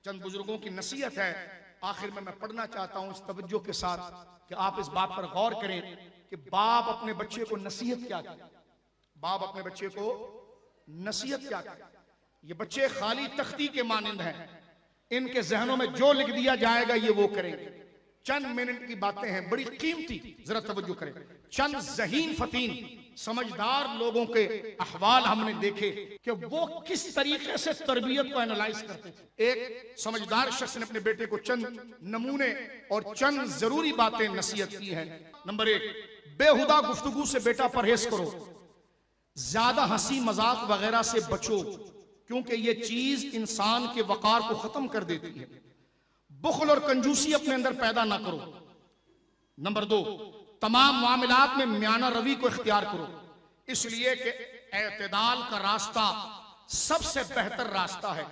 चंद बुजुर्गों की नसीहत है, आखिर में मैं पढ़ना चाहता हूं इस तवज्जो के साथ कि आप इस बात पर गौर करें कि बाप अपने बच्चे को नसीहत क्या करे। बाप अपने बच्चे को नसीहत क्या करे। ये बच्चे खाली तख्ती के मानिंद हैं, इनके जहनों में जो लिख दिया जाएगा ये वो करेंगे। चंद मिनट की बातें हैं, बड़ी कीमती, जरा तवज्जो करें। चंद ज़हीन फतीन समझदार लोगों के अहवाल हमने देखे कि वो किस तरीके से तरबियत को एनालाइज करते थे। एक समझदार शख्स ने अपने बेटे को चंद नमूने और चंद जरूरी बातें नसीहत की हैं। नंबर 1, बेहुदा गुफ्तगू से बेटा परहेज करो, ज्यादा हंसी मजाक वगैरह से बचो, क्योंकि ये चीज इंसान के वकार को खत्म कर देती है। बुखल और कंजूसी अपने अंदर पैदा ना करो। नंबर 2, तमाम मामलात में म्याना रवि को इख्तियार करो, इसलिए कि एतदाल का रास्ता सबसे बेहतर रास्ता है।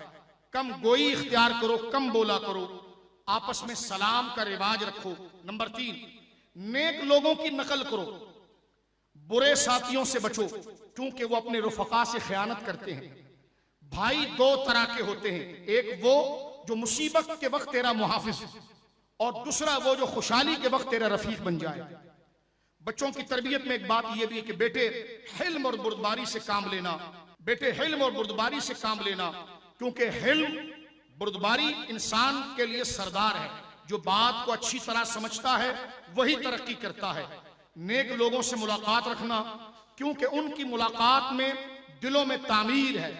कम गोई इख्तियार करो, कम बोला करो, आपस में सलाम का रिवाज रखो। नंबर 3, नेक लोगों की नकल करो, बुरे साथियों से बचो, क्योंकि वो अपने रुफका से खयानत करते हैं। भाई 2 तरह के होते हैं, एक वो जो मुसीबत के वक्त तेरा मुहाफिज और दूसरा वो जो खुशहाली के वक्त तेरा रफीक बन जाए। बच्चों की तरबियत में एक बात यह भी है कि बेटे हिल्म और बुर्दबारी से काम लेना, बेटे हिल्म और बुर्दबारी से काम लेना, क्योंकि हिल्म बुर्दबारी इंसान के लिए सरदार है। जो बात को अच्छी तरह समझता है वही तरक्की करता है। नेक लोगों से मुलाकात रखना, क्योंकि उनकी मुलाकात में दिलों में तामीर है।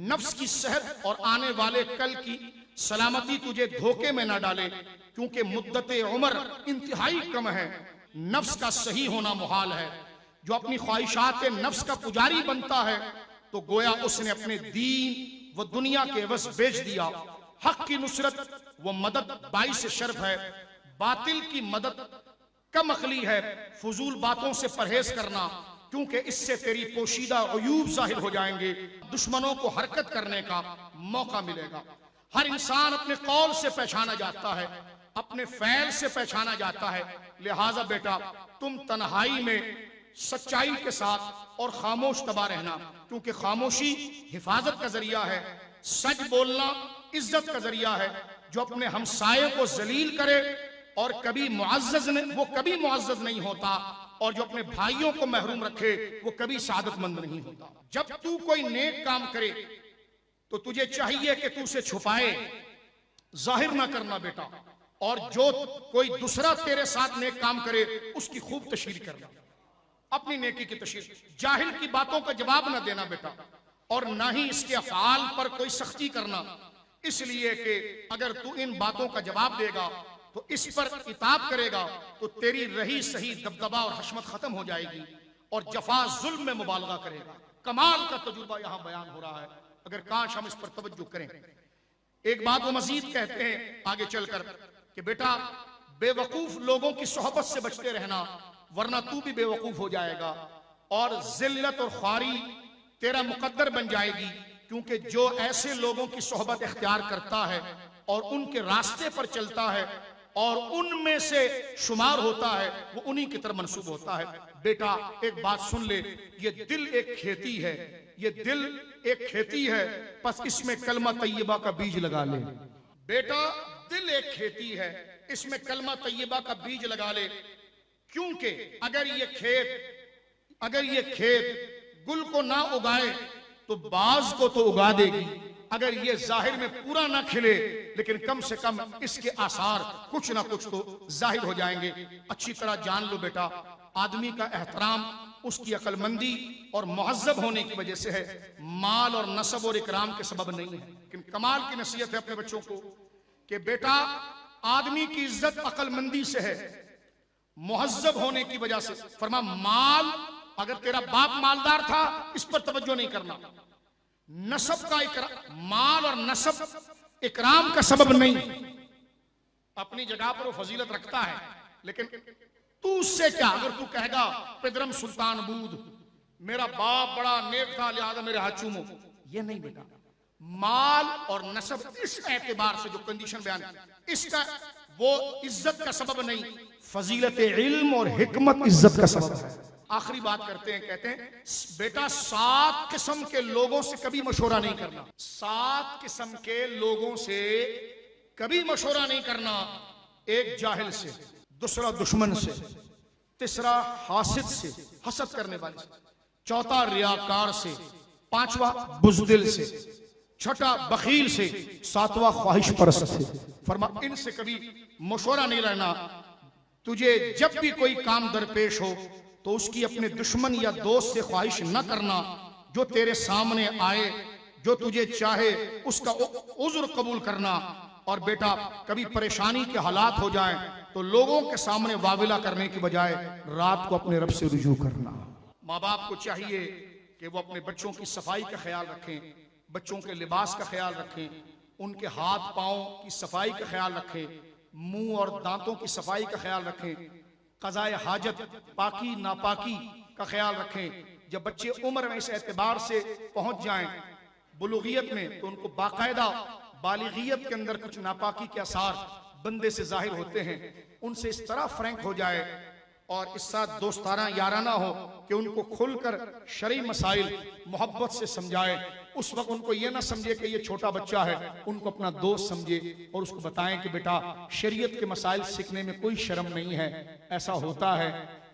नफ्स की सेहत और आने वाले कल की सलामती तुझे धोखे में ना डाले, क्योंकि मुद्दत उम्र इंतहाई कम है। नफ्स का सही होना मुहाल है। जो अपनी ख्वाहिशात नफ्स का पुजारी बनता है तो गोया उसने अपने दीन व दुनिया के एवज बेच दिया। हक की नुसरत व मदद बाइस शर्फ है, बातिल की मदद कम अकली है। फजूल बातों से परहेज करना, क्योंकि इससे तेरी पोशीदा अयूब जाहिर हो जाएंगे। दुश्मनों को हरकत करने का मौका मिलेगा। हर इंसान अपने कौल से पहचाना जाता है, अपने फैल से पहचाना जाता है। लिहाजा बेटा तुम तन्हाई में सच्चाई के साथ और खामोश तबा रहना, क्योंकि खामोशी हिफाजत का जरिया है। सच बोलना इज्जत का जरिया है। जो अपने हमसाये को जलील करे और कभी वो कभी मुअज़्ज़ज़ नहीं होता, और जो अपने भाइयों को महरूम रखे वो कभी सादतमंद नहीं होता। जब तू कोई नेक काम करे तो तुझे चाहिए कि तू उसे छुपाए, जाहिर ना करना बेटा। और जो कोई दूसरा तेरे साथ नेक काम करे उसकी खूब तशहीर करना, अपनी नेकी की तशहीर। जाहिल की बातों का जवाब ना देना बेटा, और ना ही इसके अफ़आल पर कोई सख्ती करना, इसलिए कि अगर तू इन बातों का जवाब देगा तो इस पर इताब करेगा तो तेरी रही सही दबदबा और हशमत खत्म हो जाएगी, और जफा जुल्म में मुबालगा करेगा। कमाल का तजुर्बा यहाँ बयान हो रहा है, अगर काश हम इस पर तवज्जो करें। एक बात वो मजीद कहते हैं आगे चलकर कि बेटा बेवकूफ लोगों की सोहबत से बचते रहना, वरना तू भी बेवकूफ हो जाएगा और जिल्लत और ख्वारी तेरा मुकद्दर बन जाएगी। क्योंकि जो ऐसे लोगों की सोहबत इख्तियार करता है और उनके रास्ते पर चलता है और उनमें से शुमार होता है, वो उन्हीं की तरफ मंसूब होता है। बेटा एक बात सुन ले, ये दिल एक खेती है, ये दिल एक खेती है, बस इसमें कलमा तैयबा का बीज लगा ले। बेटा दिल एक खेती है, इसमें कलमा तैयबा का बीज लगा ले, क्योंकि अगर ये खेत गुल को ना उगाए तो बाज को तो उगा देगी। अगर ये जाहिर में पूरा ना खिले, लेकिन कम से कम इसके आसार कुछ ना कुछ तो जाहिर हो जाएंगे। अच्छी तरह जान लो बेटा, आदमी का एहतराम उसकी अक्लमंदी और मुहज्जब होने की वजह से है, माल और नसब और इकराम के सबब नहीं है। लेकिन कमाल की नसीहत है अपने बच्चों को कि बेटा आदमी की इज्जत अक्लमंदी से है, मुहज्जब होने की वजह से। फरमा माल, अगर तेरा बाप मालदार था इस पर तवज्जो नहीं करना। नसब का इकराम, माल और नसब इकराम का सबब नहीं। अपनी जगह पर वो फजीलत रखता है, लेकिन तू उससे क्या? अगर तू कहेगा पिदरम सुल्तान बूद, मेरा बाप बड़ा नेक था लिहाजा मेरे हाथ चूमो, ये नहीं बेटा। माल और नसब इस एतबार से जो कंडीशन बयान, इसका वो इज्जत का सबब नहीं, फजीलत इल्म और हिकमत इज्जत का सबब है। आखिरी बात करते हैं, कहते हैं बेटा 7 किस्म के लोगों से कभी मशवरा नहीं करना। 7 किस्म के लोगों से कभी मशवरा नहीं करना एक जाहिल से, दूसरा दुश्मन से, तीसरा हासिद से, हसद करने वाले से, चौथा रियाकार से, पांचवा बुज़दिल से, छठा बखील से, सातवां ख्वाहिश परस्त से। फरमा इनसे कभी मशवरा नहीं रहना। तुझे जब भी कोई काम दरपेश हो तो उसकी अपने दुश्मन या दोस्त से ख्वाहिश न करना। जो तेरे सामने आए, जो तुझे चाहे, उसका उज़्र कबूल करना। और बेटा कभी परेशानी के हालात हो जाएं तो लोगों के सामने वाविला करने की बजाय रात को अपने रब से रुजू करना। माँ बाप को चाहिए कि वो अपने बच्चों की सफाई का ख्याल रखें, बच्चों के लिबास का ख्याल रखें, उनके हाथ पाँव की सफाई का ख्याल रखें, मुंह और दांतों की सफाई का ख्याल रखें, क़ज़ाए हाजत, पाकी नापाकी का ख्याल रखें। जब बच्चे उम्र में इस एतबार से पहुंच जाएं बुलूगियत में, तो उनको बाकायदा बालिगियत के अंदर कुछ नापाकी के आसार बंदे से जाहिर होते हैं, उनसे इस तरह फ्रैंक हो जाए और इस साथ दोस्ताना याराना हो कि उनको खुलकर शरई मसाइल मोहब्बत से समझाए। उस वक्त उनको ये ना समझे कि ये छोटा बच्चा है, उनको अपना दोस्त समझे और उसको बताएं कि बेटा शरीयत के मसाइल सीखने में कोई शर्म नहीं है, ऐसा होता है,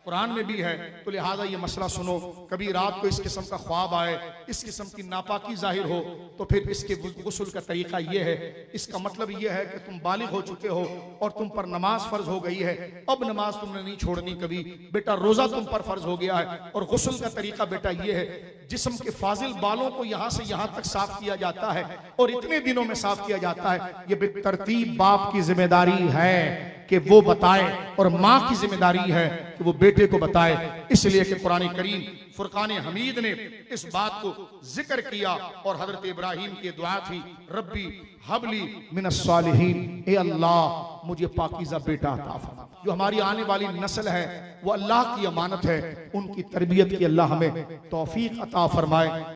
कुरान में भी है, तो लिहाजा ये मसला सुनो। कभी रात को इस किस्म का ख्वाब आए, इस किस्म की नापाकी जाहिर हो, तो फिर इसके गुस्ल का तरीका ये है, इसका मतलब ये है कि तुम बालिग हो चुके हो और तुम पर नमाज फर्ज हो गई है, अब नमाज तुमने नहीं छोड़नी कभी। बेटा रोजा तुम पर फर्ज हो गया है और गुस्ल का तरीका बेटा ये है, जिस्म के फाजिल बालों को यहाँ से यहाँ तक साफ किया जाता है और इतने दिनों में साफ किया जाता है। ये बेतरतीब बाप की जिम्मेदारी है कि वो बताए और माँ की जिम्मेदारी है कि वो बेटे को बताए। इसलिए कि कुरान करीम फुरकान हमीद ने इस बात को जिक्र किया और हजरत इब्राहीम की दुआ थी, रब्बी हबली मिनस सालिहीन, ए अल्लाह मुझे पाकीज़ा बेटा अता फरमा। जो हमारी आने वाली नस्ल है वो अल्लाह की अमानत है, उनकी तरबियत की अल्लाह हमें तौफीक अता फरमाए।